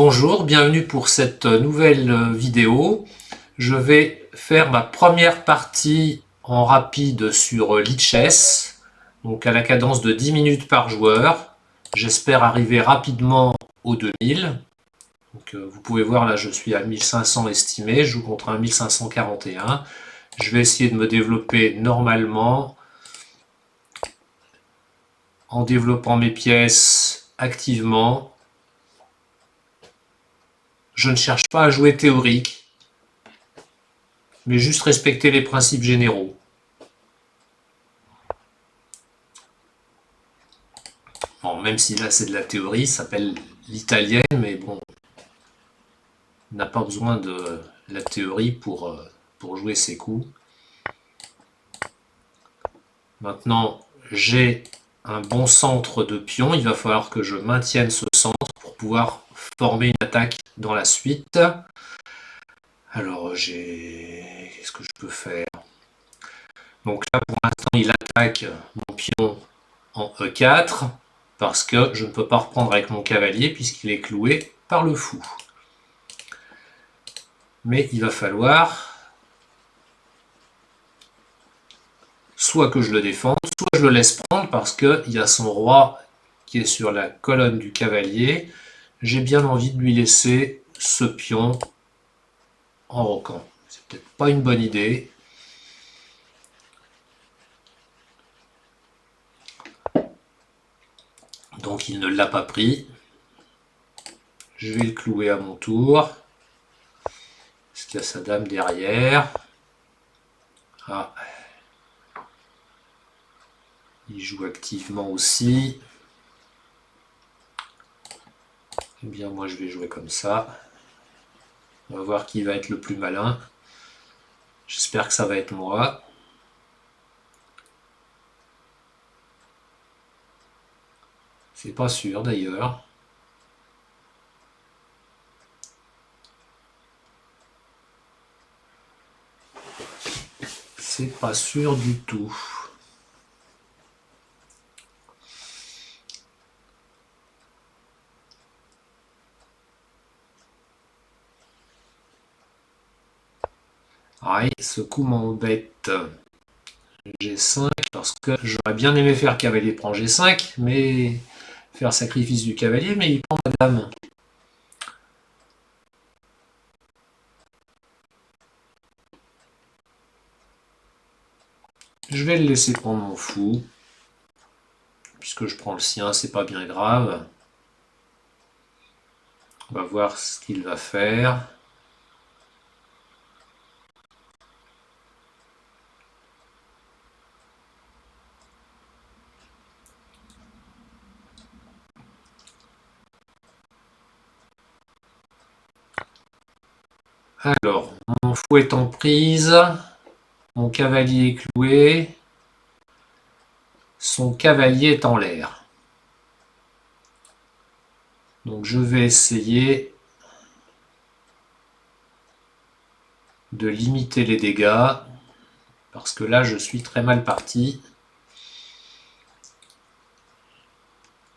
Bonjour, bienvenue pour cette nouvelle vidéo. Je vais faire ma première partie en rapide sur Lichess, donc à la cadence de 10 minutes par joueur. J'espère arriver rapidement aux 2000. Donc, vous pouvez voir là, je suis à 1500 estimé, je joue contre un 1541. Je vais essayer de me développer normalement en développant mes pièces activement. Je ne cherche pas à jouer théorique, mais juste respecter les principes généraux. Bon, même si là c'est de la théorie, ça s'appelle l'italienne, mais bon, on n'a pas besoin de la théorie pour jouer ses coups. Maintenant, j'ai un bon centre de pion, il va falloir que je maintienne ce centre pour pouvoir former une attaque dans la suite. Alors, qu'est-ce que je peux faire? Donc là, pour l'instant, il attaque mon pion en E4, parce que je ne peux pas reprendre avec mon cavalier, puisqu'il est cloué par le fou. Mais il va falloir soit que je le défende, soit je le laisse prendre, parce qu'il y a son roi qui est sur la colonne du cavalier. J'ai bien envie de lui laisser ce pion en roquant. C'est peut-être pas une bonne idée. Donc il ne l'a pas pris. Je vais le clouer à mon tour. Est-ce qu'il y a sa dame derrière? Ah. Il joue activement aussi. Eh bien moi je vais jouer comme ça. On va voir qui va être le plus malin. J'espère que ça va être moi. C'est pas sûr d'ailleurs. C'est pas sûr du tout. Ah, ce coup m'embête. G5 parce que j'aurais bien aimé faire cavalier prend G5, mais faire sacrifice du cavalier, mais il prend ma dame. Je vais le laisser prendre mon fou. Puisque je prends le sien, c'est pas bien grave. On va voir ce qu'il va faire. Alors, mon fou est en prise. Mon cavalier est cloué. Son cavalier est en l'air. Donc je vais essayer de limiter les dégâts. Parce que là, je suis très mal parti.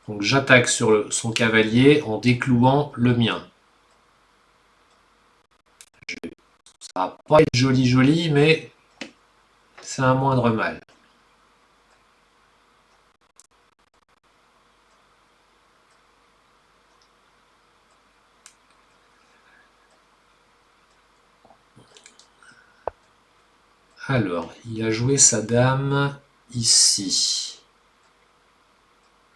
Donc j'attaque sur son cavalier en déclouant le mien. Ça va pas être joli, mais c'est un moindre mal. Alors, il a joué sa dame ici.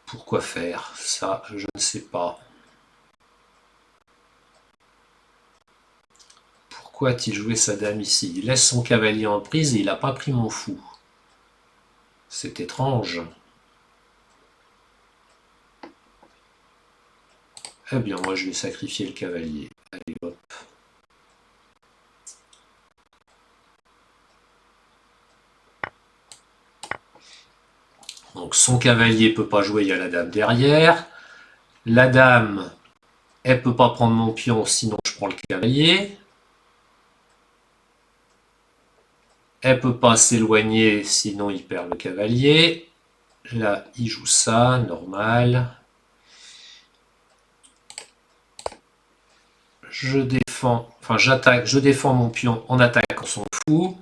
Pourquoi faire ça? Je ne sais pas. Pourquoi a-t-il joué sa dame ici? Il laisse son cavalier en prise et il n'a pas pris mon fou. C'est étrange. Eh bien, moi, je vais sacrifier le cavalier. Allez, hop. Donc, son cavalier ne peut pas jouer, il y a la dame derrière. La dame, elle ne peut pas prendre mon pion, sinon je prends le cavalier. Elle ne peut pas s'éloigner, sinon il perd le cavalier. Là, il joue ça, normal. je défends, enfin j'attaque, je défends mon pion en attaque, on s'en fout.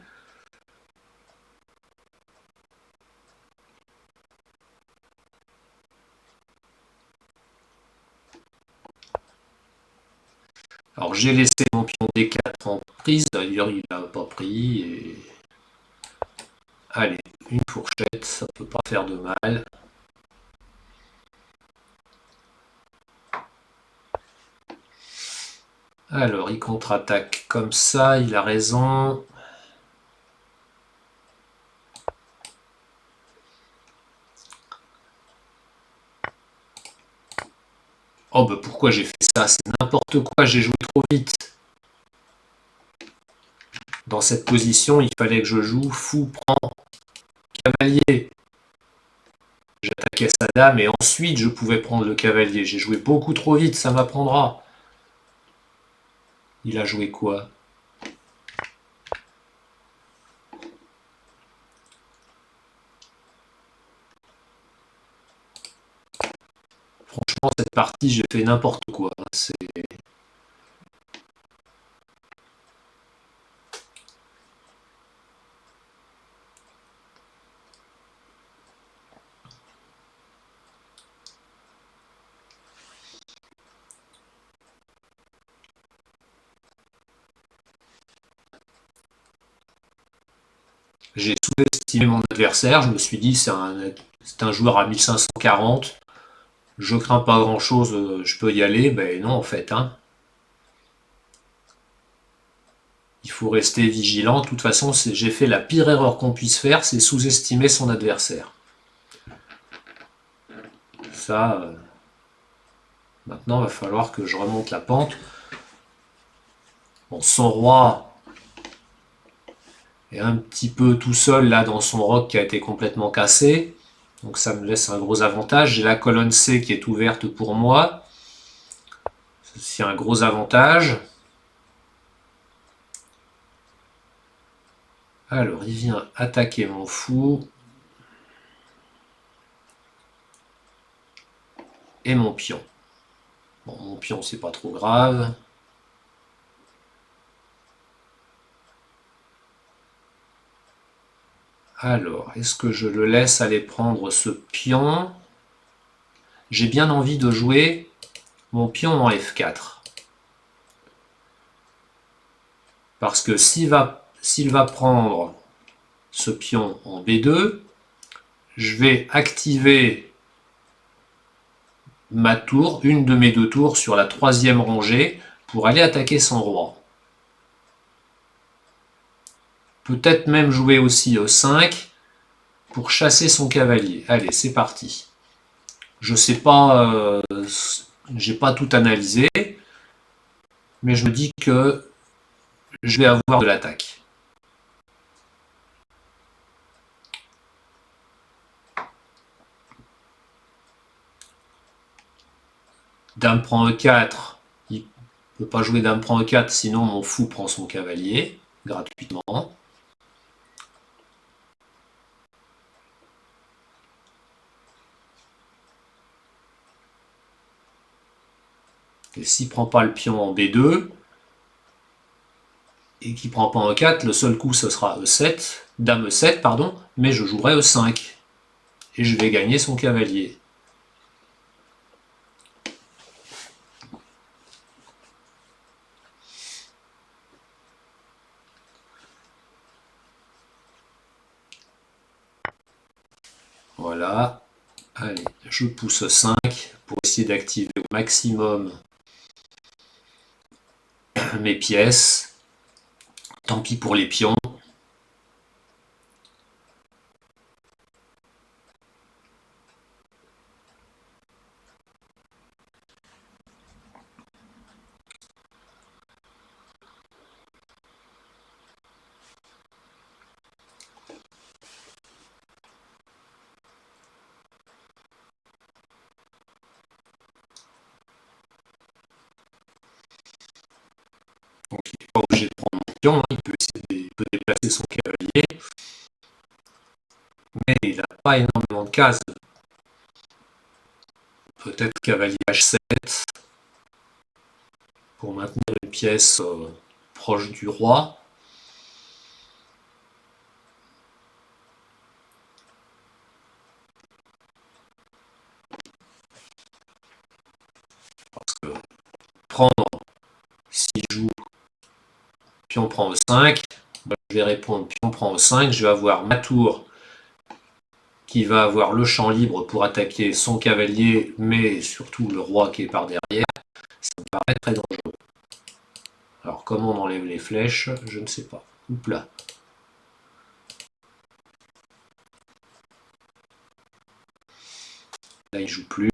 Alors j'ai laissé mon pion D4 en prise, d'ailleurs il n'a pas pris. Et... Allez, une fourchette, ça peut pas faire de mal. Alors il contre-attaque comme ça, il a raison. Oh bah pourquoi j'ai fait ça? C'est n'importe quoi, j'ai joué trop vite. Dans cette position, il fallait que je joue fou, prend, cavalier. J'attaquais sa dame et ensuite je pouvais prendre le cavalier. J'ai joué beaucoup trop vite, ça m'apprendra. Il a joué quoi? Franchement, cette partie, j'ai fait n'importe quoi. J'ai sous-estimé mon adversaire. Je me suis dit, c'est un joueur à 1540. Je crains pas grand-chose, je peux y aller. Ben non, en fait. Hein. Il faut rester vigilant. De toute façon, j'ai fait la pire erreur qu'on puisse faire, c'est sous-estimer son adversaire. Ça, maintenant, il va falloir que je remonte la pente. Bon, son roi est un petit peu tout seul là dans son roc qui a été complètement cassé. Donc ça me laisse un gros avantage. J'ai la colonne C qui est ouverte pour moi. C'est un gros avantage. Alors, il vient attaquer mon fou. Et mon pion. Bon, mon pion, c'est pas trop grave. Alors, est-ce que je le laisse aller prendre ce pion? J'ai bien envie de jouer mon pion en F4. Parce que s'il va prendre ce pion en B2, je vais activer ma tour, une de mes deux tours sur la troisième rangée pour aller attaquer son roi. Peut-être même jouer aussi E5 pour chasser son cavalier. Allez, c'est parti. Je sais pas, j'ai pas tout analysé, mais je me dis que je vais avoir de l'attaque. Dame prend E4, il ne peut pas jouer dame prend E4, sinon mon fou prend son cavalier gratuitement. Et s'il ne prend pas le pion en B2, et qu'il ne prend pas en E4, le seul coup ce sera E7, dame E7, pardon, mais je jouerai E5. Et je vais gagner son cavalier. Voilà. Allez, je pousse 5 pour essayer d'activer au maximum mes pièces. Tant pis pour les pions. Donc il n'est pas obligé de prendre mon pion, hein. Il peut déplacer son cavalier. Mais il n'a pas énormément de cases. Peut-être cavalier H7 pour maintenir une pièce proche du roi. Parce que prendre, si je joue pion prend E5, ben, je vais répondre pion prend E5, je vais avoir ma tour qui va avoir le champ libre pour attaquer son cavalier, mais surtout le roi qui est par derrière. Ça me paraît très dangereux. Alors comment on enlève les flèches, je ne sais pas. Oups là. Là il joue plus.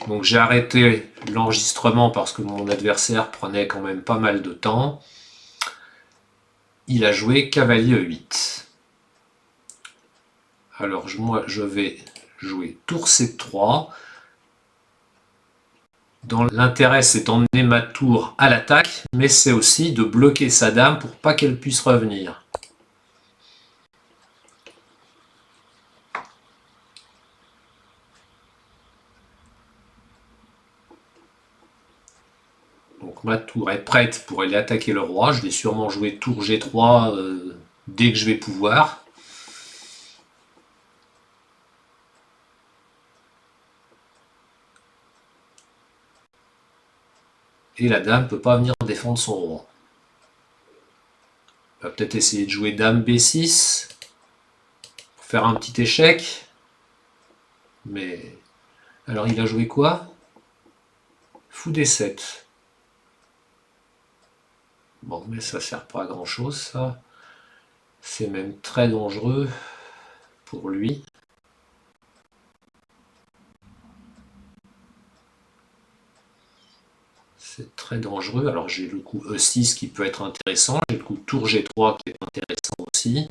Donc j'ai arrêté l'enregistrement parce que mon adversaire prenait quand même pas mal de temps. Il a joué cavalier E8. Alors moi je vais jouer tour C3. L'intérêt c'est d'emmener ma tour à l'attaque, mais c'est aussi de bloquer sa dame pour pas qu'elle puisse revenir. Donc ma tour est prête pour aller attaquer le roi. Je vais sûrement jouer tour G3 dès que je vais pouvoir. Et la dame ne peut pas venir défendre son roi. On va peut-être essayer de jouer dame B6 pour faire un petit échec. Mais alors il a joué quoi? Fou D7. Bon, mais ça sert pas à grand chose, ça. C'est même très dangereux pour lui. C'est très dangereux. Alors j'ai le coup E6 qui peut être intéressant. J'ai le coup tour G3 qui est intéressant aussi.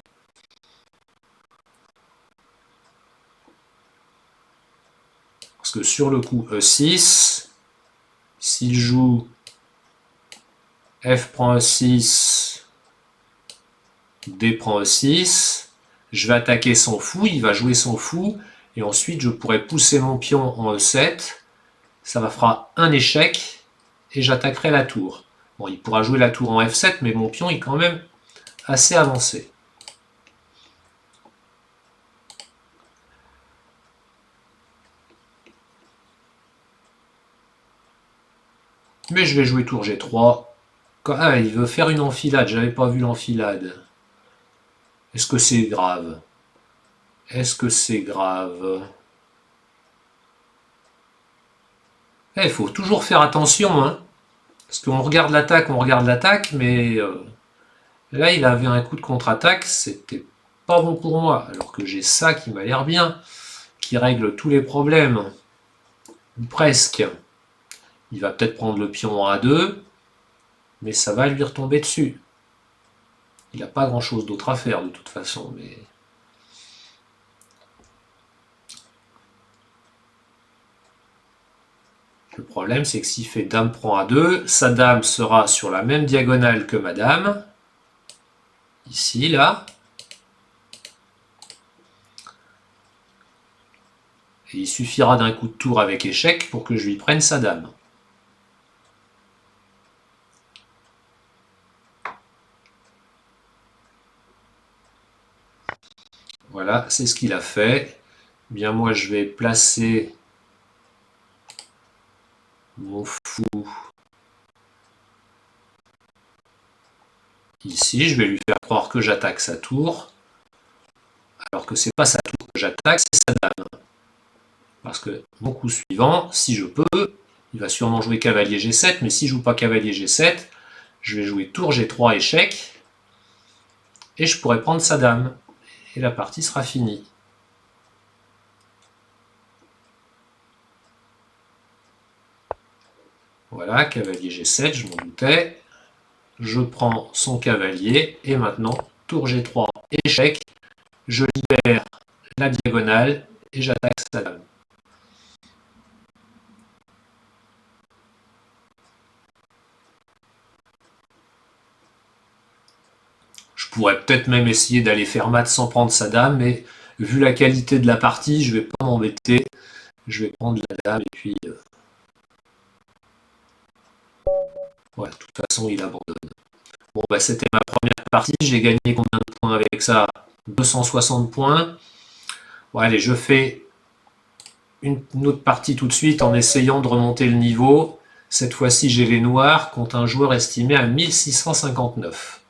Parce que sur le coup E6, s'il joue F prend E6, D prend E6, je vais attaquer son fou, il va jouer son fou, et ensuite je pourrais pousser mon pion en E7, ça me fera un échec, et j'attaquerai la tour. Bon, il pourra jouer la tour en F7, mais mon pion est quand même assez avancé. Mais je vais jouer tour G3. Ah, il veut faire une enfilade, j'avais pas vu l'enfilade. Est-ce que c'est grave? Est-ce que c'est grave? Il faut toujours faire attention, hein. Parce qu'on regarde l'attaque, mais là il avait un coup de contre-attaque, c'était pas bon pour moi. Alors que j'ai ça qui m'a l'air bien, qui règle tous les problèmes. Ou presque. Il va peut-être prendre le pion en A2, mais ça va lui retomber dessus. Il n'a pas grand-chose d'autre à faire de toute façon, mais... Le problème, c'est que s'il fait dame prend A2, sa dame sera sur la même diagonale que ma dame. Ici, là. Et il suffira d'un coup de tour avec échec pour que je lui prenne sa dame. Voilà, c'est ce qu'il a fait. Bien, moi, je vais placer mon fou ici. Je vais lui faire croire que j'attaque sa tour. Alors que c'est pas sa tour que j'attaque, c'est sa dame. Parce que mon coup suivant, si je peux, il va sûrement jouer cavalier G7, mais si je joue pas cavalier G7, je vais jouer tour G3 échec, et je pourrais prendre sa dame. Et la partie sera finie. Voilà, cavalier G7, je m'en doutais. Je prends son cavalier, et maintenant, tour G3 échec, je libère la diagonale, et j'attaque sa dame. Je pourrais peut-être même essayer d'aller faire mat sans prendre sa dame, mais vu la qualité de la partie, je vais pas m'embêter. Je vais prendre la dame et puis... ouais, de toute façon, il abandonne. Bon, bah, c'était ma première partie. J'ai gagné combien de points avec ça? 260 points. Bon, allez, je fais une autre partie tout de suite en essayant de remonter le niveau. Cette fois-ci, j'ai les noirs contre un joueur estimé à 1659.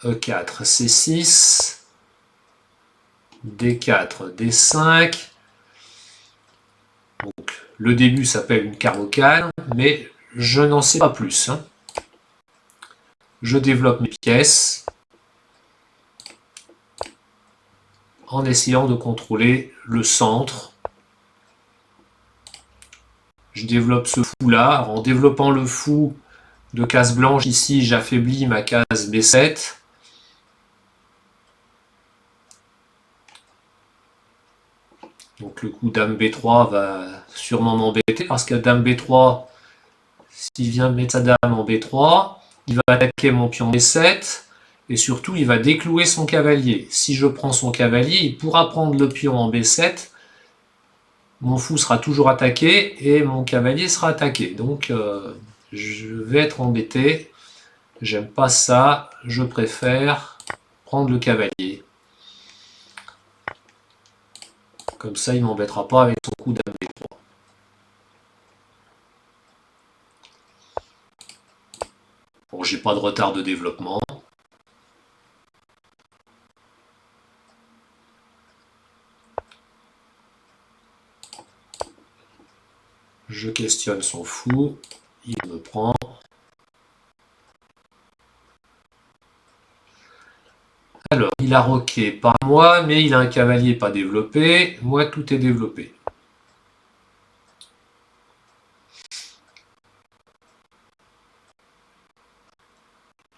E4, C6, D4, D5. Donc, le début s'appelle une carocane, mais je n'en sais pas plus. Je développe mes pièces en essayant de contrôler le centre. Je développe ce fou-là. En développant le fou de case blanche, ici, j'affaiblis ma case B7. Donc le coup dame B3 va sûrement m'embêter parce que dame B3, s'il vient mettre sa dame en B3, il va attaquer mon pion B7 et surtout il va déclouer son cavalier. Si je prends son cavalier, il pourra prendre le pion en B7. Mon fou sera toujours attaqué et mon cavalier sera attaqué. Donc je vais être embêté. J'aime pas ça. Je préfère prendre le cavalier. Comme ça, il ne m'embêtera pas avec son coup dame B3. Bon, j'ai pas de retard de développement. Je questionne son fou. Il me prend. Alors, il a roqué par moi, mais il a un cavalier pas développé. Moi, tout est développé.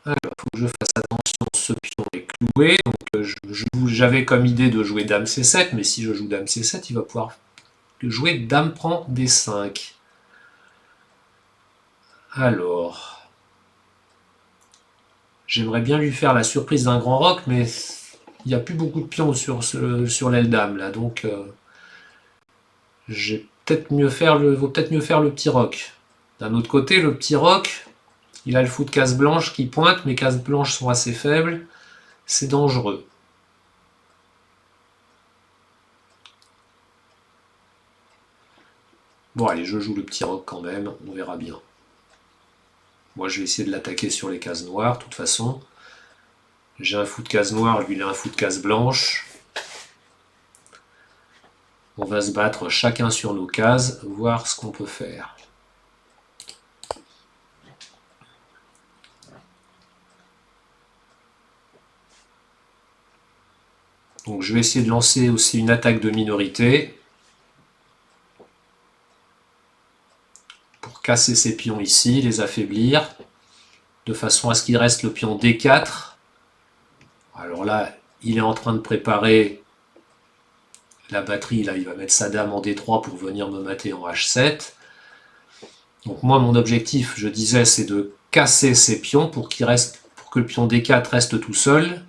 Alors, il faut que je fasse attention, ce pion est cloué. Donc, j'avais comme idée de jouer dame C7, mais si je joue dame C7, il va pouvoir jouer dame prend D5. Alors, j'aimerais bien lui faire la surprise d'un grand roc, mais il n'y a plus beaucoup de pions sur l'aile dame, là. Donc, vaut peut-être mieux faire le petit roc. D'un autre côté, le petit roc, il a le fou de case blanche qui pointe, mes cases blanches sont assez faibles. C'est dangereux. Bon, allez, je joue le petit roc quand même, on verra bien. Moi, je vais essayer de l'attaquer sur les cases noires, de toute façon. J'ai un fou de case noire, lui, il a un fou de case blanche. On va se battre chacun sur nos cases, voir ce qu'on peut faire. Donc je vais essayer de lancer aussi une attaque de minorité pour casser ces pions ici, les affaiblir, de façon à ce qu'il reste le pion D4. Alors là, il est en train de préparer la batterie, là il va mettre sa dame en D3 pour venir me mater en H7. Donc moi mon objectif, je disais, c'est de casser ces pions pour que le pion D4 reste tout seul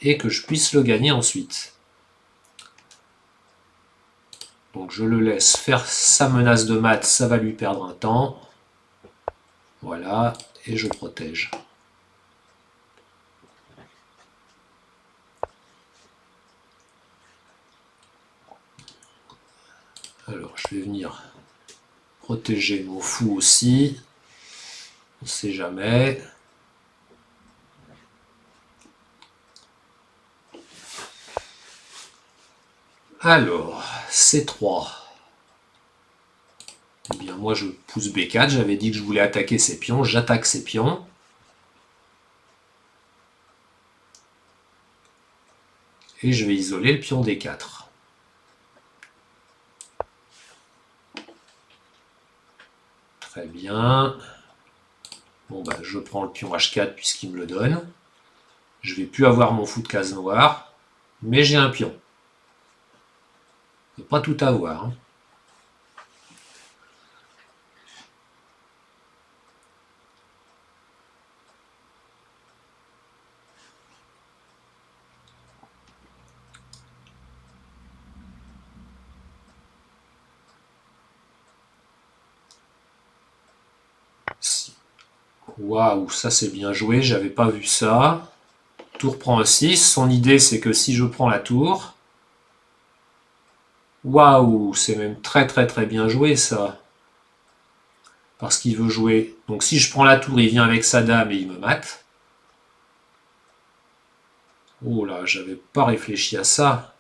et que je puisse le gagner ensuite. Donc je le laisse faire sa menace de mat, ça va lui perdre un temps. Voilà, et je protège. Alors je vais venir protéger mon fou aussi. On ne sait jamais. Alors, C3. Eh bien, moi, je pousse B4. J'avais dit que je voulais attaquer ces pions. J'attaque ces pions. Et je vais isoler le pion D4. Très bien. Bon, bah, je prends le pion H4 puisqu'il me le donne. Je ne vais plus avoir mon fou de case noire. Mais j'ai un pion. Je ne peux pas tout avoir. Waouh, ça c'est bien joué, j'avais pas vu ça. Tour prend E6. Son idée, c'est que si je prends la tour... Waouh, c'est même très très très bien joué ça. Parce qu'il veut jouer... Donc si je prends la tour, il vient avec sa dame et il me mate. Oh là, j'avais pas réfléchi à ça.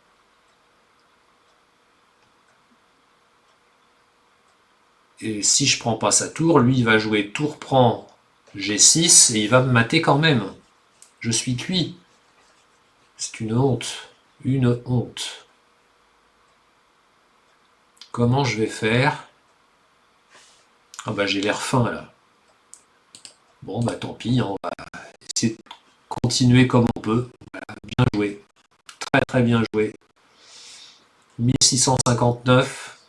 Et si je prends pas sa tour, lui il va jouer tour prend G6 et il va me mater quand même. Je suis cuit. C'est une honte. Une honte. Comment je vais faire? Ah bah j'ai l'air fin là. Bon bah tant pis, on va essayer de continuer comme on peut. Voilà, bien joué. Très très bien joué. 1659.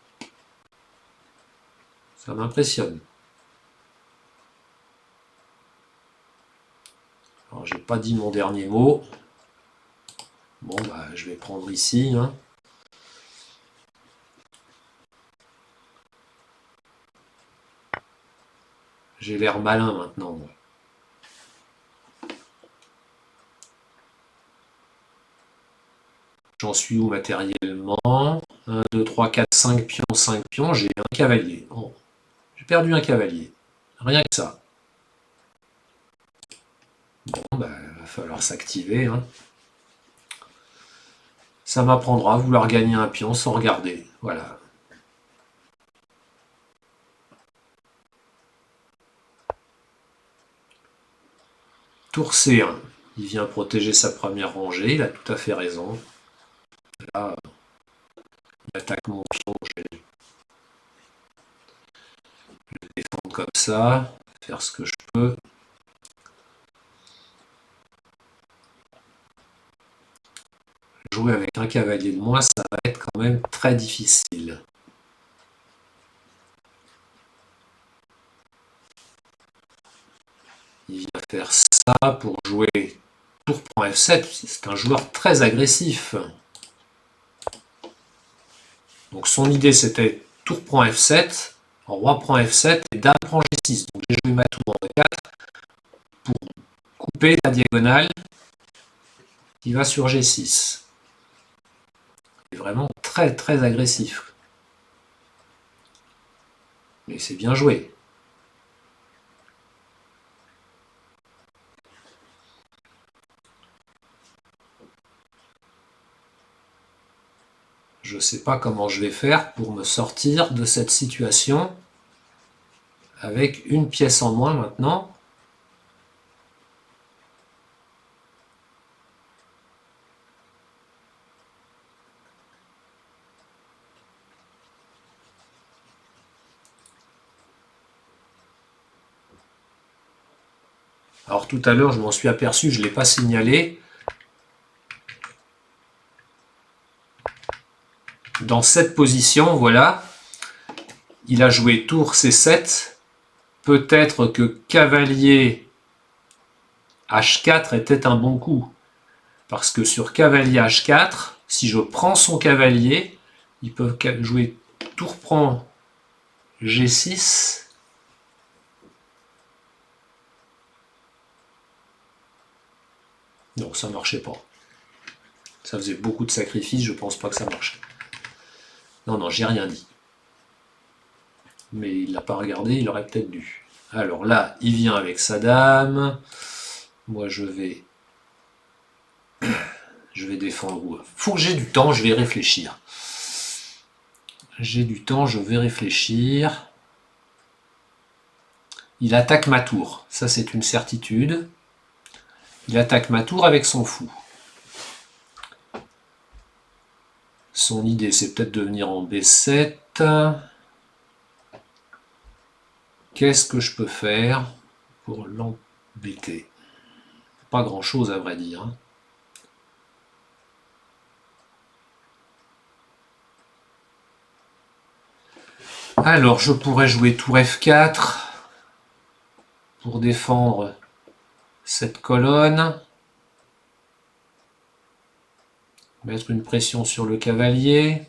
Ça m'impressionne. Alors j'ai pas dit mon dernier mot. Bon bah je vais prendre ici. Hein. J'ai l'air malin maintenant. Moi. J'en suis où matériellement? 1, 2, 3, 4, 5 pions, 5 pions. J'ai un cavalier. Oh, j'ai perdu un cavalier. Rien que ça. Bon, bah, il va falloir s'activer. Hein. Ça m'apprendra à vouloir gagner un pion sans regarder. Voilà. Tour C1. Il vient protéger sa première rangée. Il a tout à fait raison. Là, il attaque mon pion. Je vais le défendre comme ça. Faire ce que je peux. Jouer avec un cavalier de moins, ça va être quand même très difficile. Il vient faire ça pour jouer tour prend F7. C'est un joueur très agressif. Donc son idée c'était tour prend F7, roi prend F7 et dame prend G6. Donc j'ai joué ma tour en E4 pour couper la diagonale qui va sur G6. C'est vraiment très très agressif. Mais c'est bien joué. Je ne sais pas comment je vais faire pour me sortir de cette situation avec une pièce en moins maintenant. Alors tout à l'heure, je m'en suis aperçu, je ne l'ai pas signalé. Dans cette position, voilà, il a joué tour C7. Peut-être que cavalier H4 était un bon coup. Parce que sur cavalier H4, si je prends son cavalier, il peut jouer tour prend G6. Non, ça ne marchait pas. Ça faisait beaucoup de sacrifices, je pense pas que ça marchait. Non, non, j'ai rien dit. Mais il l'a pas regardé, il aurait peut-être dû. Alors là, il vient avec sa dame. Moi, je vais défendre. Faut que j'ai du temps, je vais réfléchir. J'ai du temps, je vais réfléchir. Il attaque ma tour, ça c'est une certitude. Il attaque ma tour avec son fou. Son idée c'est peut-être de venir en B7. Qu'est-ce que je peux faire pour l'embêter? Pas grand-chose à vrai dire. Alors je pourrais jouer tour F4 pour défendre cette colonne. Mettre une pression sur le cavalier.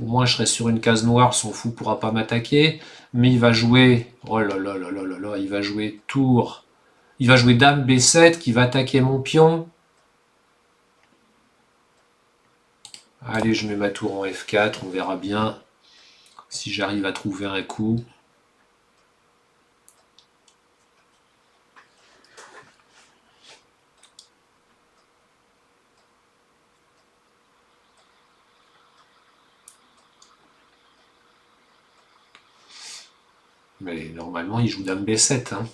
Au moins, je serai sur une case noire, son fou pourra pas m'attaquer. Mais il va jouer... Oh là là là là là là, il va jouer tour... Il va jouer dame B7 qui va attaquer mon pion. Allez, je mets ma tour en F4, on verra bien si j'arrive à trouver un coup. Mais normalement, il joue dame B7. Hein.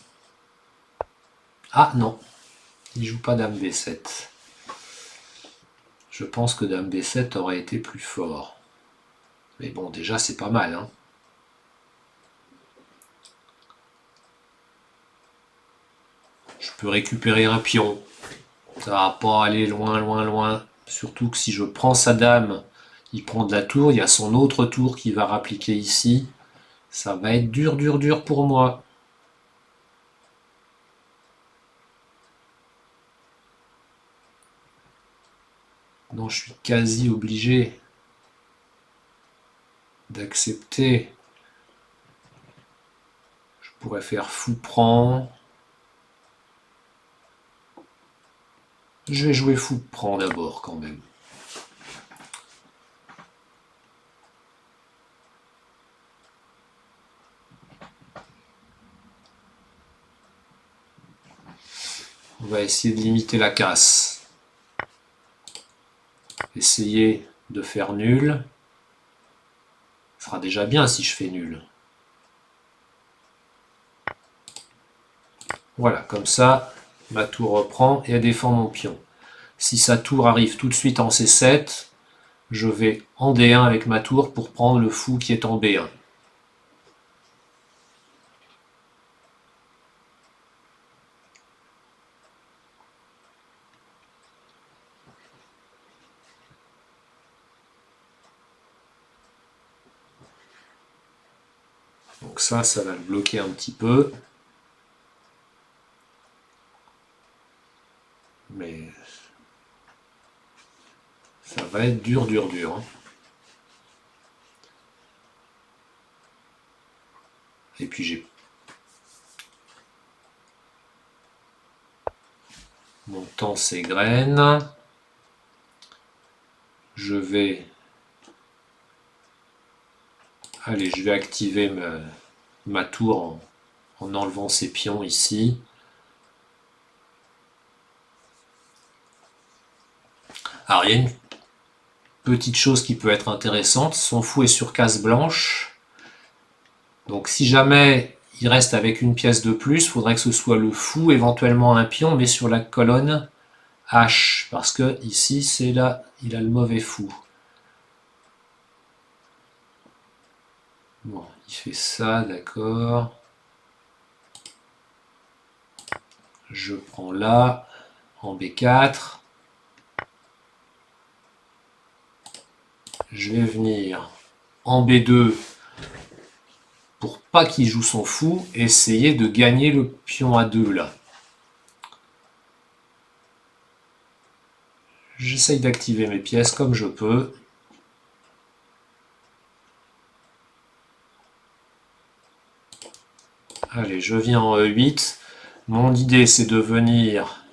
Ah non, il joue pas dame B7. Je pense que dame B7 aurait été plus fort. Mais bon, déjà, c'est pas mal. Hein. Je peux récupérer un pion. Ça va pas aller loin, loin, loin. Surtout que si je prends sa dame, il prend de la tour. Il y a son autre tour qui va rappliquer ici. Ça va être dur, dur, dur pour moi. Non, je suis quasi obligé d'accepter. Je pourrais faire fou prend. Je vais jouer fou prend d'abord quand même. On va essayer de limiter la casse. Essayer de faire nul. Ce sera déjà bien si je fais nul. Voilà, comme ça, ma tour reprend et elle défend mon pion. Si sa tour arrive tout de suite en C7, je vais en D1 avec ma tour pour prendre le fou qui est en B1. Donc ça va le bloquer un petit peu. Mais ça va être dur, dur, dur. Hein. Et puis j'ai mon temps ces graines. Je vais... Allez, je vais activer ma tour en enlevant ces pions ici. Alors, il y a une petite chose qui peut être intéressante. Son fou est sur case blanche. Donc, si jamais il reste avec une pièce de plus, il faudrait que ce soit le fou, éventuellement un pion, mais sur la colonne H. Parce que ici, c'est là, il a le mauvais fou. Bon, il fait ça, d'accord. Je prends là, en B4. Je vais venir en B2 pour pas qu'il joue son fou, essayer de gagner le pion A2 là. J'essaye d'activer mes pièces comme je peux. Allez, je viens en E8. Mon idée, c'est de venir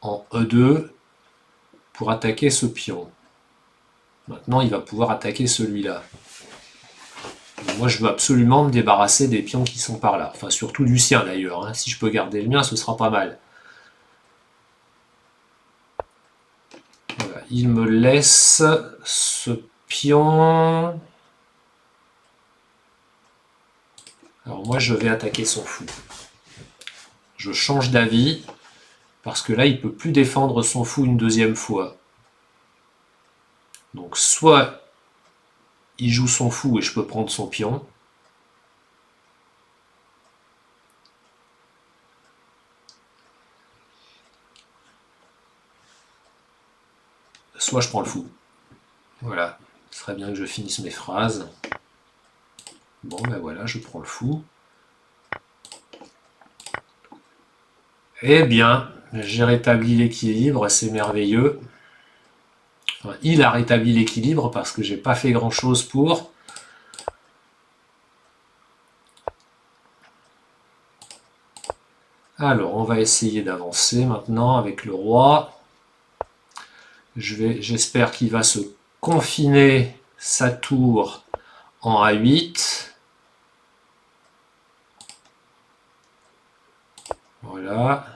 en E2 pour attaquer ce pion. Maintenant, il va pouvoir attaquer celui-là. Moi, je veux absolument me débarrasser des pions qui sont par là. Enfin, surtout du sien d'ailleurs. Hein. Si je peux garder le mien, ce sera pas mal. Voilà. Il me laisse ce pion. Alors moi, je vais attaquer son fou. Je change d'avis. Parce que là, il ne peut plus défendre son fou une deuxième fois. Donc soit il joue son fou et je peux prendre son pion. Soit je prends le fou. Voilà. Ce serait bien que je finisse mes phrases. Bon, ben voilà, je prends le fou. Eh bien, j'ai rétabli l'équilibre, c'est merveilleux. Enfin, il a rétabli l'équilibre parce que j'ai pas fait grand chose pour. Alors, on va essayer d'avancer maintenant avec le roi. J'espère qu'il va se confiner sa tour en A8. Voilà.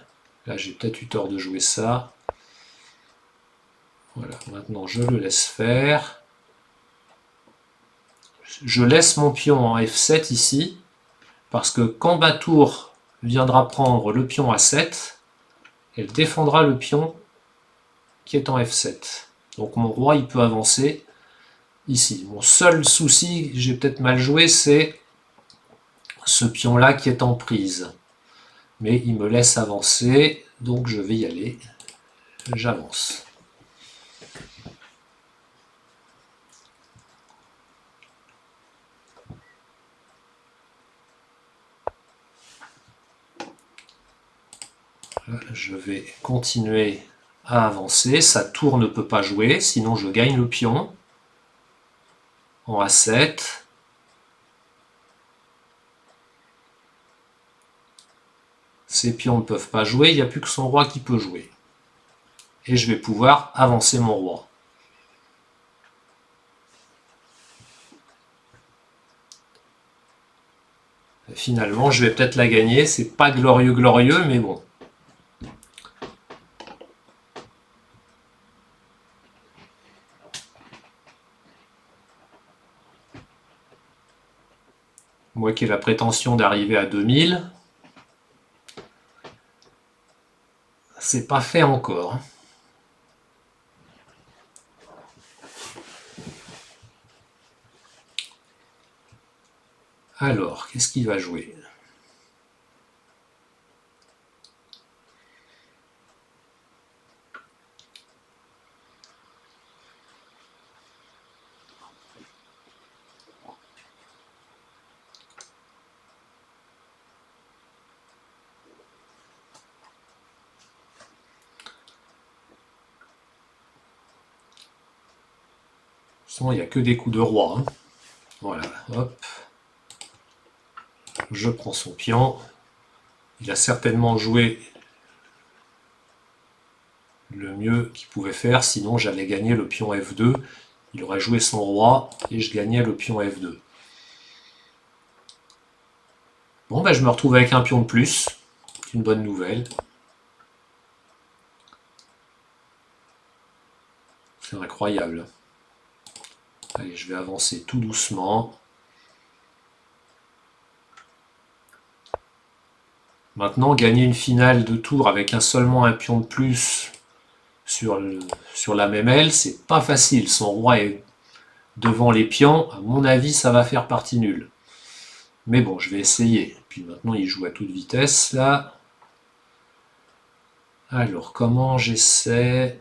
Là, j'ai peut-être eu tort de jouer ça. Voilà, maintenant je le laisse faire. Je laisse mon pion en F7 ici, parce que quand ma tour viendra prendre le pion A7, elle défendra le pion qui est en F7. Donc mon roi, il peut avancer ici. Mon seul souci, j'ai peut-être mal joué, c'est ce pion-là qui est en prise. Mais il me laisse avancer, donc je vais y aller. J'avance. Je vais continuer à avancer. Sa tour ne peut pas jouer, sinon je gagne le pion en A7. Ces pions ne peuvent pas jouer, il n'y a plus que son roi qui peut jouer. Et je vais pouvoir avancer mon roi. Et finalement, je vais peut-être la gagner. C'est pas glorieux, glorieux, mais bon. Moi qui ai la prétention d'arriver à 2000, c'est pas fait encore. Alors, qu'est-ce qu'il va jouer? Il n'y a que des coups de roi. Voilà, hop. Je prends son pion. Il a certainement joué le mieux qu'il pouvait faire, sinon j'allais gagner le pion F2. Il aurait joué son roi et je gagnais le pion F2. Bon, ben, je me retrouve avec un pion de plus. C'est une bonne nouvelle. C'est incroyable. Allez, je vais avancer tout doucement. Maintenant, gagner une finale de tour avec seulement un pion de plus sur la même aile, c'est pas facile. Son roi est devant les pions. À mon avis, ça va faire partie nulle. Mais bon, je vais essayer. Puis maintenant, il joue à toute vitesse, là. Alors, comment j'essaie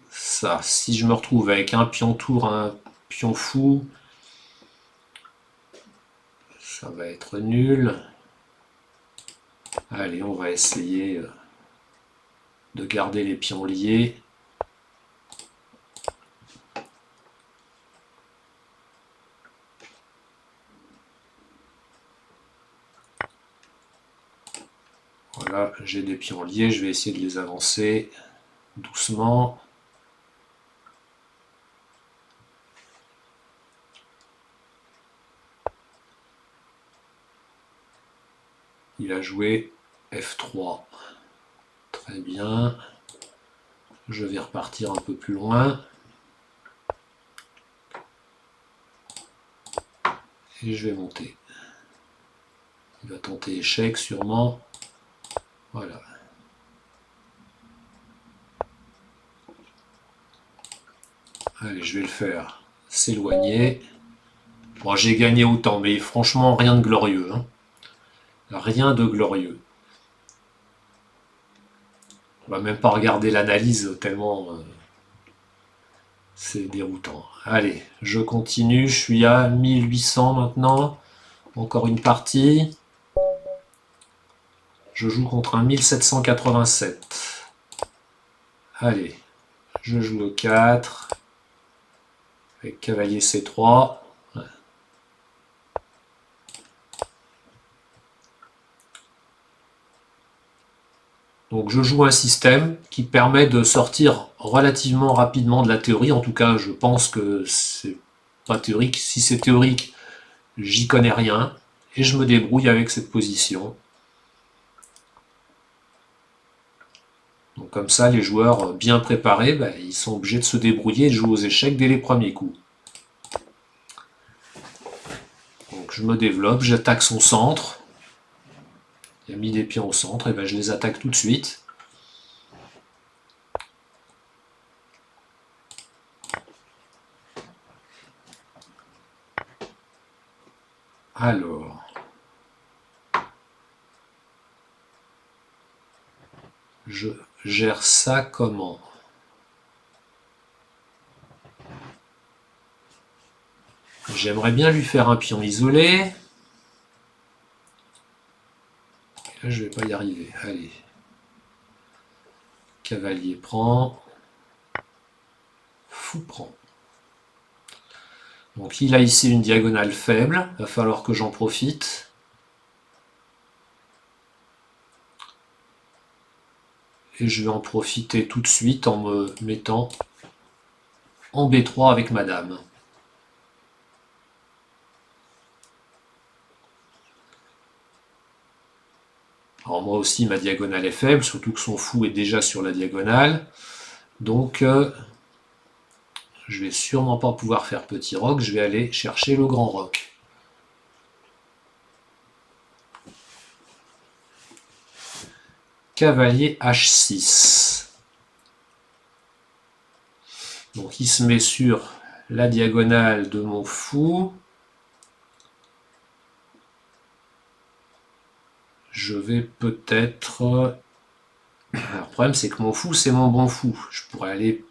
ça? Si je me retrouve avec un pion tour, un pion fou, ça va être nul. Allez, on va essayer de garder les pions liés. Voilà, j'ai des pions liés, je vais essayer de les avancer doucement. Il a joué F3. Très bien. Je vais repartir un peu plus loin. Et je vais monter. Il va tenter échec sûrement. Voilà. Allez, je vais le faire s'éloigner. Bon, j'ai gagné autant, mais franchement, rien de glorieux. Hein. Rien de glorieux. On va même pas regarder l'analyse tellement c'est déroutant. Allez, je continue. Je suis à 1800 maintenant. Encore une partie. Je joue contre un 1787. Allez, Je joue au 4. Avec cavalier C3. Donc je joue un système qui permet de sortir relativement rapidement de la théorie. En tout cas, je pense que c'est pas théorique. Si c'est théorique, j'y connais rien. Et je me débrouille avec cette position. Donc comme ça, les joueurs bien préparés, ils sont obligés de se débrouiller et de jouer aux échecs dès les premiers coups. Donc je me développe, j'attaque son centre. Il a mis des pions au centre, et je les attaque tout de suite. Alors, je gère ça comment? J'aimerais bien lui faire un pion isolé. Là, je vais pas y arriver. Allez. Cavalier prend. Fou prend. Donc il a ici une diagonale faible. Il va falloir que j'en profite. Et je vais en profiter tout de suite en me mettant en B3 avec ma dame. Alors moi aussi, ma diagonale est faible, surtout que son fou est déjà sur la diagonale. Donc, je vais sûrement pas pouvoir faire petit roc, je vais aller chercher le grand roc. Cavalier H6. Donc il se met sur la diagonale de mon fou. Je vais peut-être... Alors, le problème, c'est que mon fou, c'est mon bon fou. Je pourrais aller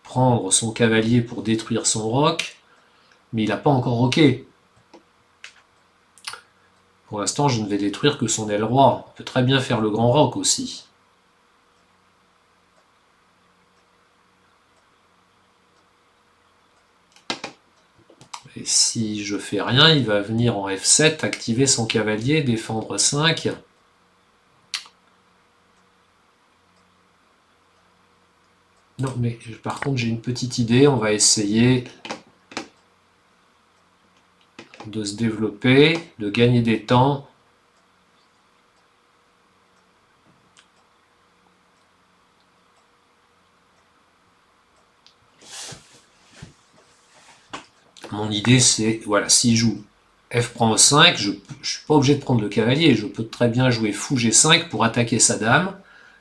prendre son cavalier pour détruire son roc, mais il n'a pas encore roqué. Pour l'instant, je ne vais détruire que son aile roi. On peut très bien faire le grand roc aussi. Et si je fais rien, il va venir en F7, activer son cavalier, défendre 5. Non, mais par contre, j'ai une petite idée. On va essayer de se développer, de gagner des temps. Mon idée, c'est, voilà, s'il joue F prend E5, je ne suis pas obligé de prendre le cavalier. Je peux très bien jouer fou G5 pour attaquer sa dame.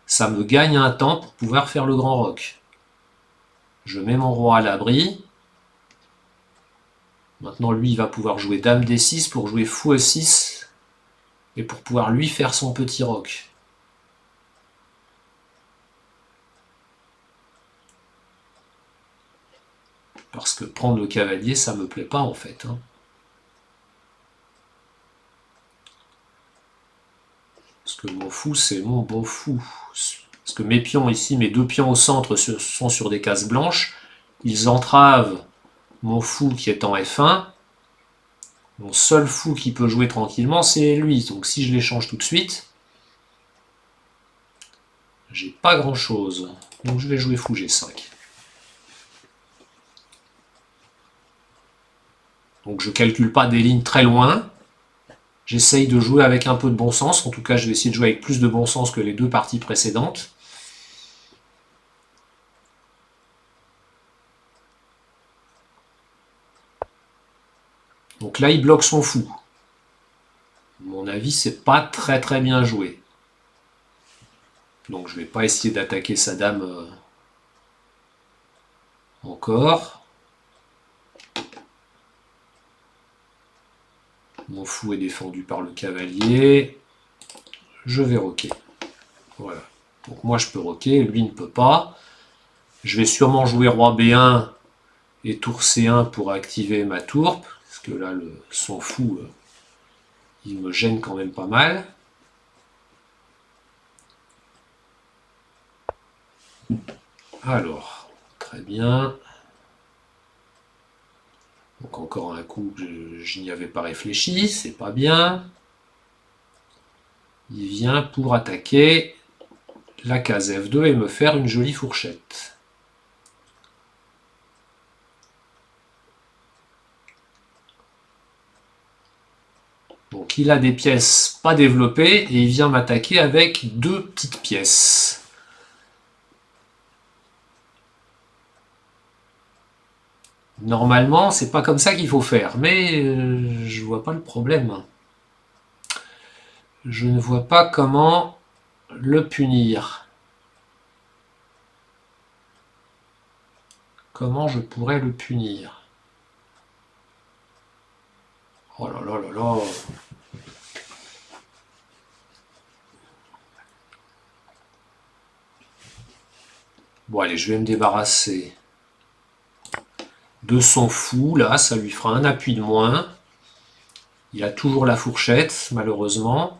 Ça me gagne un temps pour pouvoir faire le grand roc. Je mets mon roi à l'abri. Maintenant, lui, il va pouvoir jouer dame D6 pour jouer fou E6 et pour pouvoir lui faire son petit roc. Parce que prendre le cavalier, ça me plaît pas en fait. Parce que mon fou, c'est mon bon fou. Parce que mes pions ici, mes deux pions au centre sont sur des cases blanches. Ils entravent mon fou qui est en F1. Mon seul fou qui peut jouer tranquillement, c'est lui. Donc si je l'échange tout de suite, j'ai pas grand chose. Donc je vais jouer fou G5. Donc je calcule pas des lignes très loin. J'essaye de jouer avec un peu de bon sens. En tout cas, je vais essayer de jouer avec plus de bon sens que les deux parties précédentes. Donc là, il bloque son fou. À mon avis, c'est pas très très bien joué. Donc je vais pas essayer d'attaquer sa dame encore. Mon fou est défendu par le cavalier. Je vais roquer. Voilà. Donc moi je peux roquer, lui ne peut pas. Je vais sûrement jouer roi B1 et tour C1 pour activer ma tourpe. Parce que là, son fou, il me gêne quand même pas mal. Alors, Très bien. Donc encore un coup que je n'y avais pas réfléchi, c'est pas bien. Il vient pour attaquer la case F2 et me faire une jolie fourchette. Donc il a des pièces pas développées et il vient m'attaquer avec deux petites pièces. Normalement, c'est pas comme ça qu'il faut faire, mais je vois pas le problème. Je ne vois pas comment le punir. Comment je pourrais le punir? Oh là là là là. Bon allez, je vais me débarrasser de son fou, là, ça lui fera un appui de moins. Il a toujours la fourchette, malheureusement.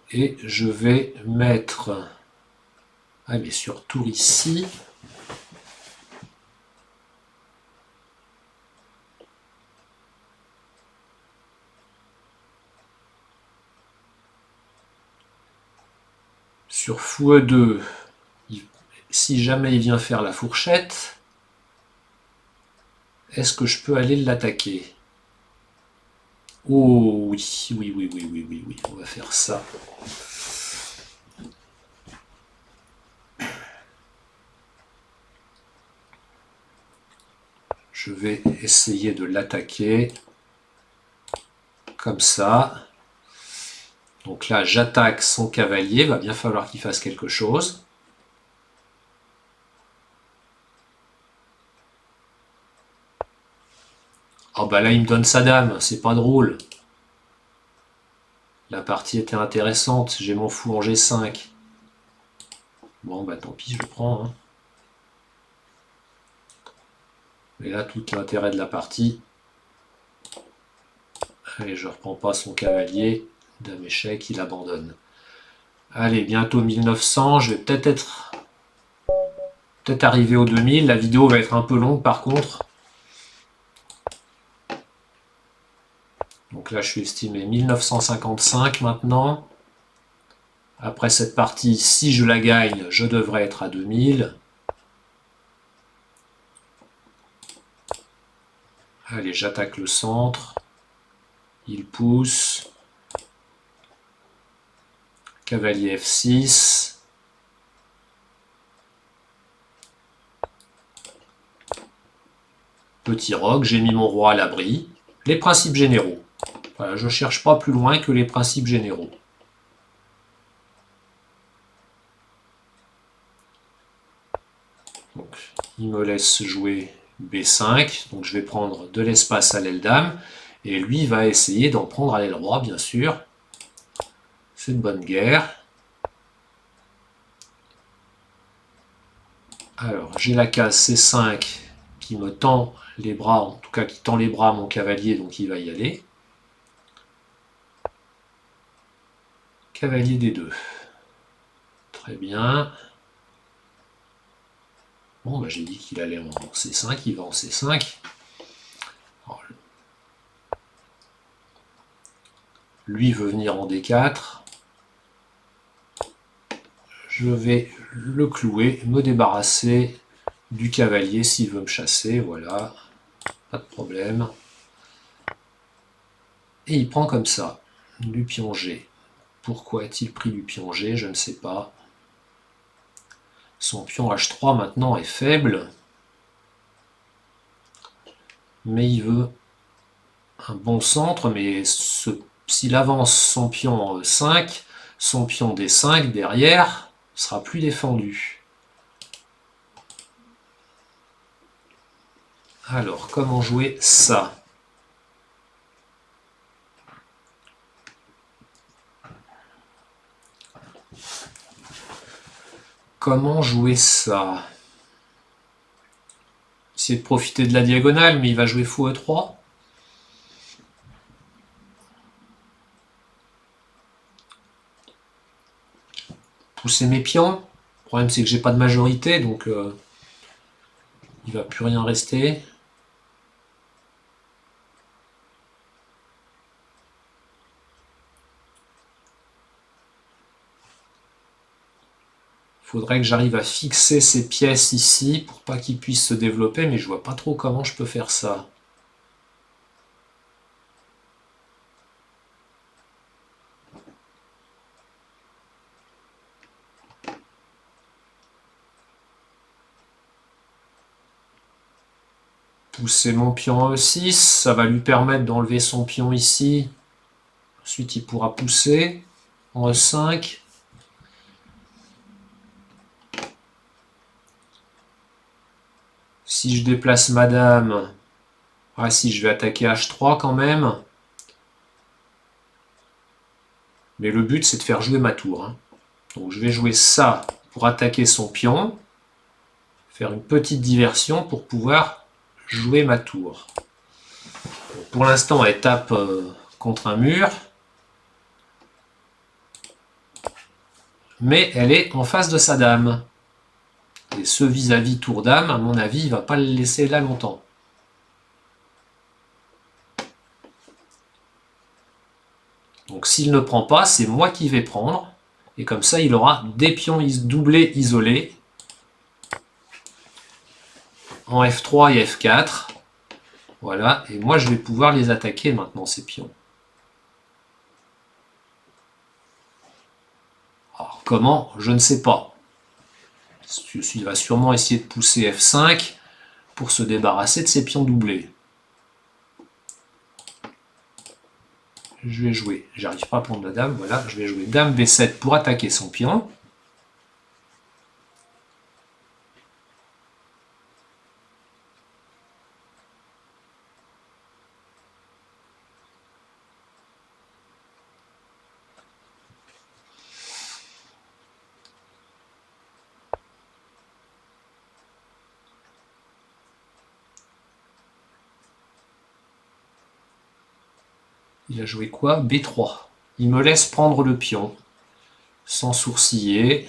Et je vais mettre... Allez, sur tour ici. Sur fou E2, si jamais il vient faire la fourchette, est-ce que je peux aller l'attaquer? Oh oui, oui, oui, oui, oui, oui, oui, on va faire ça. Je vais essayer de l'attaquer comme ça. Donc là, j'attaque son cavalier, va bien falloir qu'il fasse quelque chose. Oh bah là, il me donne sa dame, c'est pas drôle. La partie était intéressante, j'ai mon fou en G5. Bon bah tant pis, je le prends. Hein. Mais là, tout l'intérêt de la partie. Allez, je reprends pas son cavalier. Dame échec, il abandonne. Allez, bientôt 1900, je vais peut-être arriver aux 2000. La vidéo va être un peu longue par contre. Donc là, je suis estimé 1955 maintenant. Après cette partie, si je la gagne, je devrais être à 2000. Allez, j'attaque le centre. Il pousse. Cavalier F6. Petit roc, j'ai mis mon roi à l'abri. Les principes généraux. Voilà, je ne cherche pas plus loin que les principes généraux. Donc, il me laisse jouer B5. Donc je vais prendre de l'espace à l'aile dame. Et lui va essayer d'en prendre à l'aile roi, bien sûr. C'est une bonne guerre. Alors, j'ai la case C5 qui me tend les bras, en tout cas qui tend les bras à mon cavalier, donc il va y aller. Cavalier D2. Très bien. Bon, bah, j'ai dit qu'il allait en C5, il va en C5. Alors, lui veut venir en D4. Je vais le clouer, me débarrasser du cavalier s'il veut me chasser, voilà. Pas de problème. Et il prend comme ça, du pion G. Pourquoi a-t-il pris du pion G? Je ne sais pas. Son pion H3 maintenant est faible. Mais il veut un bon centre. Mais s'il avance son pion en E5, son pion D5 derrière sera plus défendu. Alors, comment jouer ça? Comment jouer ça? Essayer de profiter de la diagonale, mais il va jouer fou E3. pousser mes pions. Le problème, c'est que j'ai pas de majorité, donc il va plus rien rester. Il faudrait que j'arrive à fixer ces pièces ici pour pas qu'ils puissent se développer, mais je vois pas trop comment je peux faire ça. Pousser mon pion en E6, ça va lui permettre d'enlever son pion ici. Ensuite, il pourra pousser en E5. Si je déplace ma dame, ah si, je vais attaquer H3 quand même. Mais le but, c'est de faire jouer ma tour. Donc je vais jouer ça pour attaquer son pion. Faire une petite diversion pour pouvoir jouer ma tour. Pour l'instant, elle tape contre un mur. Mais elle est en face de sa dame. Et ce vis-à-vis tour dame, à mon avis, il ne va pas le laisser là longtemps. Donc s'il ne prend pas, c'est moi qui vais prendre. Et comme ça, il aura des pions doublés isolés. En F3 et F4. Voilà, et moi je vais pouvoir les attaquer maintenant, ces pions. Alors comment? Je ne sais pas. Il va sûrement essayer de pousser F5 pour se débarrasser de ses pions doublés. Je vais jouer, j'arrive pas à prendre la dame, voilà, je vais jouer dame B7 pour attaquer son pion. Il a joué quoi? B3. Il me laisse prendre le pion, sans sourciller.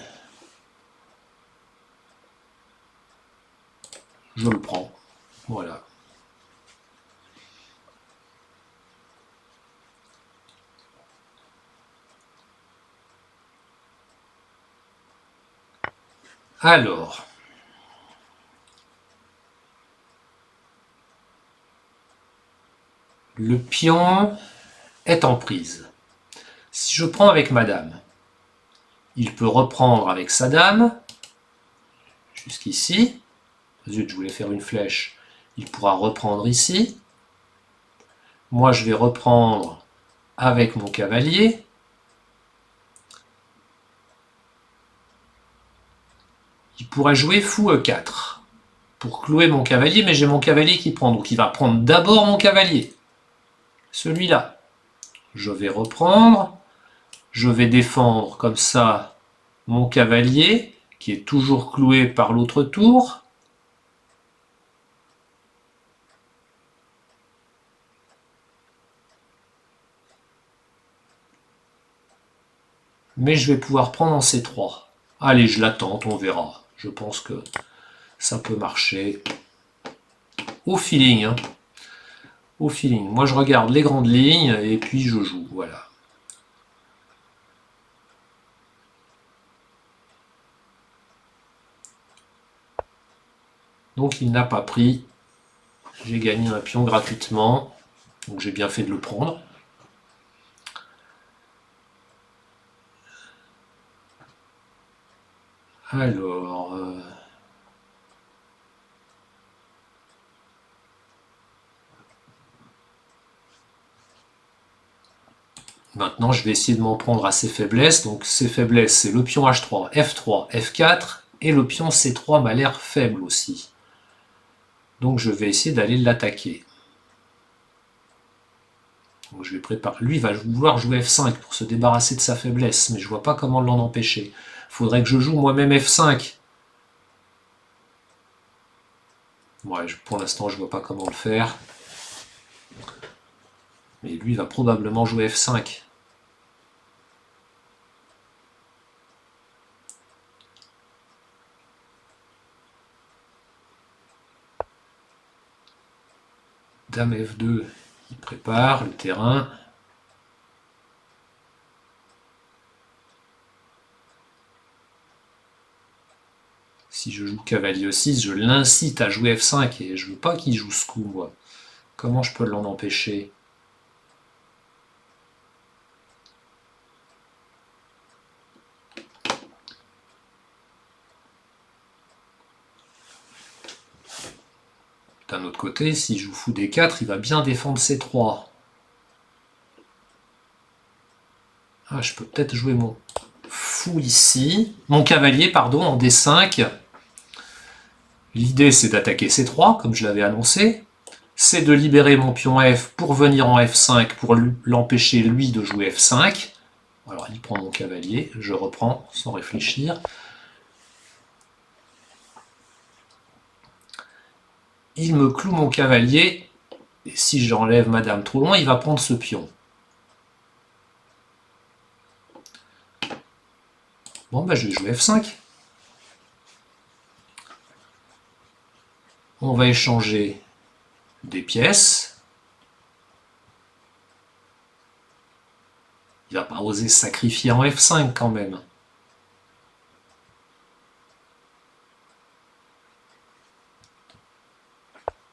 Je le prends. Voilà. Alors. Le pion est en prise. Si je prends avec ma dame, il peut reprendre avec sa dame, jusqu'ici. Zut, je voulais faire une flèche. Il pourra reprendre ici. Moi, je vais reprendre avec mon cavalier. Il pourrait jouer fou E4 pour clouer mon cavalier, mais j'ai mon cavalier qui prend. Donc il va prendre d'abord mon cavalier. Celui-là. Je vais reprendre. Je vais défendre comme ça mon cavalier, qui est toujours cloué par l'autre tour. Mais je vais pouvoir prendre en C3. Allez, je l'attends, on verra. Je pense que ça peut marcher. Au feeling, hein. Au feeling. Moi, je regarde les grandes lignes et puis je joue. Voilà. Donc, il n'a pas pris. J'ai gagné un pion gratuitement. Donc, j'ai bien fait de le prendre. Alors... Maintenant, je vais essayer de m'en prendre à ses faiblesses. Donc, ses faiblesses, c'est le pion H3, F3, F4. Et le pion C3 m'a l'air faible aussi. Donc, je vais essayer d'aller l'attaquer. Donc, je vais préparer. Lui, il va vouloir jouer F5 pour se débarrasser de sa faiblesse. Mais je ne vois pas comment l'en empêcher. Il faudrait que je joue moi-même F5. Ouais, pour l'instant, je ne vois pas comment le faire. Mais lui, il va probablement jouer F5. dame F2, il prépare le terrain. Si je joue cavalier E6, je l'incite à jouer F5 et je veux pas qu'il joue ce coup, moi. Comment je peux l'en empêcher? D'un autre côté, si je joue fou D4, il va bien défendre C3. Ah, je peux peut-être jouer mon fou ici. Mon cavalier, pardon, en D5. L'idée, c'est d'attaquer C3, comme je l'avais annoncé. C'est de libérer mon pion F pour venir en F5, pour l'empêcher, lui, de jouer F5. Alors, il prend mon cavalier, je reprends sans réfléchir. Il me cloue mon cavalier, et si j'enlève madame trop loin, il va prendre ce pion. Bon, bah, je vais jouer F5. On va échanger des pièces. Il va pas oser sacrifier en F5 quand même.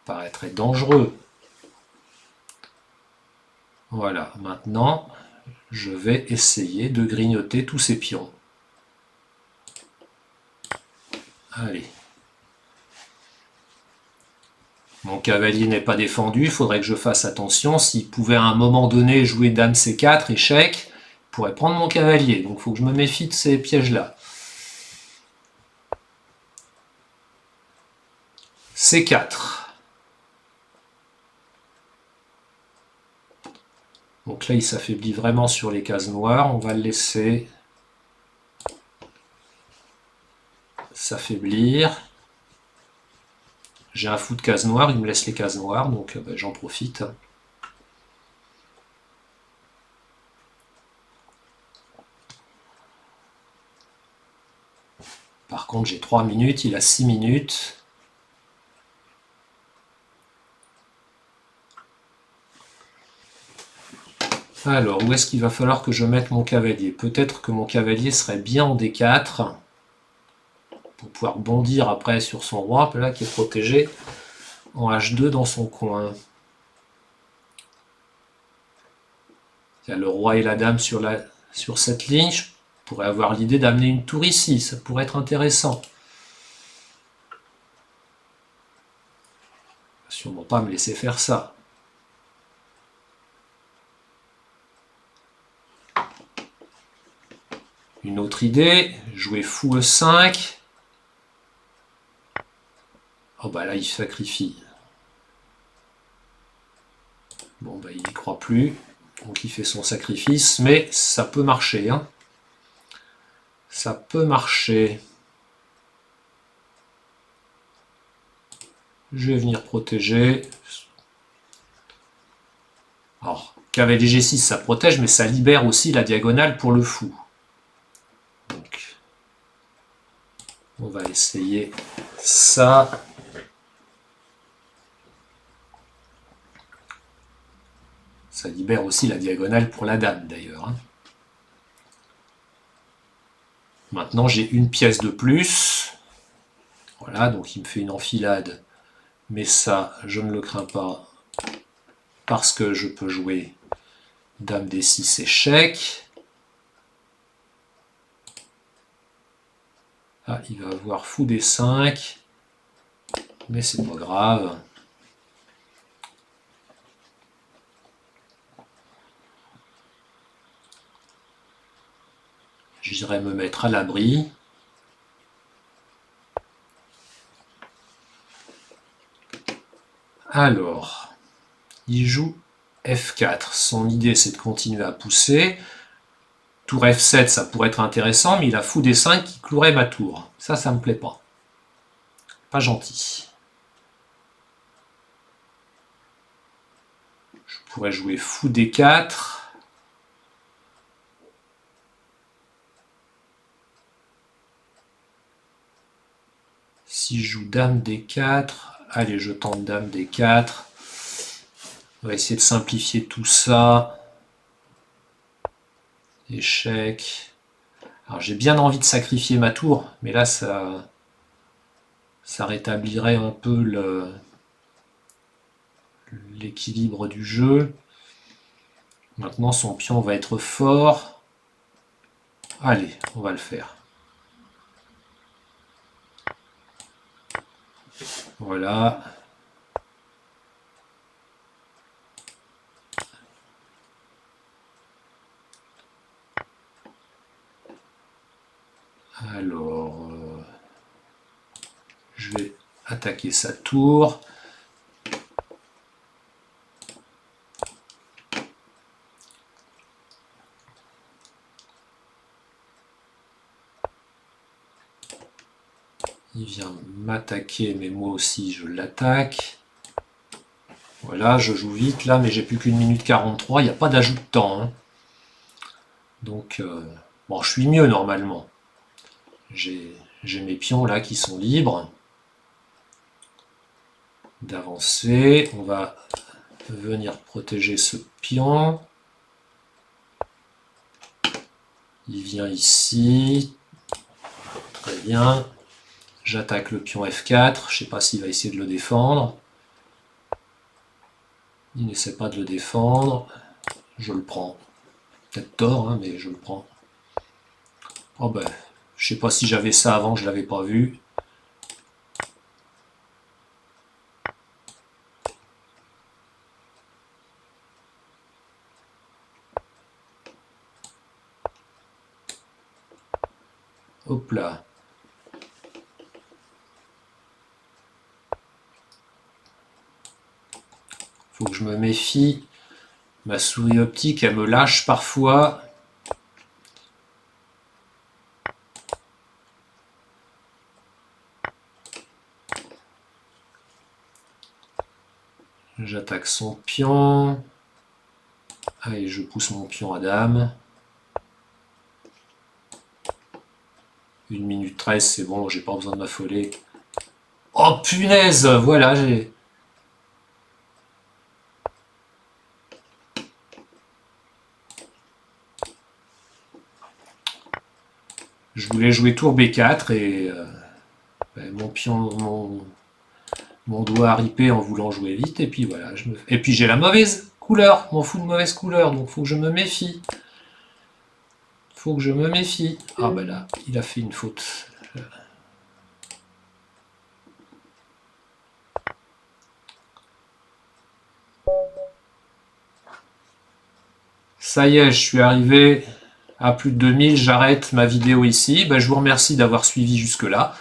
Ça paraîtrait dangereux. Voilà, maintenant, je vais essayer de grignoter tous ces pions. Allez. Mon cavalier n'est pas défendu, il faudrait que je fasse attention. S'il pouvait à un moment donné jouer dame C4, échec, il pourrait prendre mon cavalier. Donc il faut que je me méfie de ces pièges-là. C4. Donc là, il s'affaiblit vraiment sur les cases noires. On va le laisser s'affaiblir. J'ai un fou de cases noires, il me laisse les cases noires, donc j'en profite. Par contre, j'ai 3 minutes, il a 6 minutes. Alors, où est-ce qu'il va falloir que je mette mon cavalier? Peut-être que mon cavalier serait bien en D4 pour pouvoir bondir après sur son roi, là qui est protégé en H2 dans son coin. Il y a le roi et la dame sur cette ligne. Je pourrais avoir l'idée d'amener une tour ici, ça pourrait être intéressant. Sûrement pas me laisser faire ça. Une autre idée, jouer fou E5. Oh bah là il sacrifie. Bon bah il n'y croit plus, donc il fait son sacrifice, mais ça peut marcher. Hein. Ça peut marcher. Je vais venir protéger. Alors, cavalier G6 ça protège, mais ça libère aussi la diagonale pour le fou. Donc, on va essayer ça. Ça libère aussi la diagonale pour la dame d'ailleurs. Hein. Maintenant j'ai une pièce de plus. Voilà, donc il me fait une enfilade. Mais ça, je ne le crains pas. Parce que je peux jouer dame D6 échec. Ah, il va avoir fou D5. Mais c'est pas grave. J'irai me mettre à l'abri. Alors, il joue F4. Son idée, c'est de continuer à pousser. Tour F7, ça pourrait être intéressant, mais il a fou D5 qui clouerait ma tour. Ça me plaît pas. Pas gentil. Je pourrais jouer fou D4. Si je joue dame D4, allez, je tente dame D4. On va essayer de simplifier tout ça. Échec. Alors j'ai bien envie de sacrifier ma tour, mais là ça rétablirait un peu l'équilibre du jeu. Maintenant son pion va être fort. Allez, on va le faire. Voilà. Alors, je vais attaquer sa tour. Il vient m'attaquer, mais moi aussi je l'attaque. Voilà, je joue vite là, mais j'ai plus qu'une minute 43. Il n'y a pas d'ajout de temps. Hein. Donc, bon, je suis mieux normalement. J'ai mes pions là qui sont libres d'avancer. On va venir protéger ce pion. Il vient ici. Très bien. J'attaque le pion F4. Je ne sais pas s'il va essayer de le défendre. Il n'essaie pas de le défendre. Je le prends. Peut-être tort, hein, mais je le prends. Oh ben, je sais pas si j'avais ça avant, je l'avais pas vu. Hop là. Faut que je me méfie. Ma souris optique, elle me lâche parfois. J'attaque son pion. Allez, je pousse mon pion à dame. 1 minute 13, c'est bon, j'ai pas besoin de m'affoler. Oh punaise, voilà, j'ai... Je voulais jouer tour B4 et mon pion, mon doigt a ripé en voulant jouer vite et puis voilà. Et puis j'ai la mauvaise couleur, m'en fous de mauvaise couleur, donc faut que je me méfie. Faut que je me méfie. Ah ben là, il a fait une faute. Ça y est, je suis arrivé à plus de 2000, j'arrête ma vidéo ici. Ben, je vous remercie d'avoir suivi jusque-là.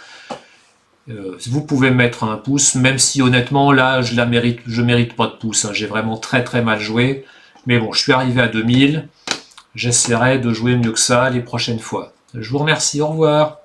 Vous pouvez mettre un pouce, même si honnêtement là je mérite pas de pouce. Hein. J'ai vraiment très très mal joué. Mais bon, je suis arrivé à 2000. J'essaierai de jouer mieux que ça les prochaines fois. Je vous remercie, au revoir.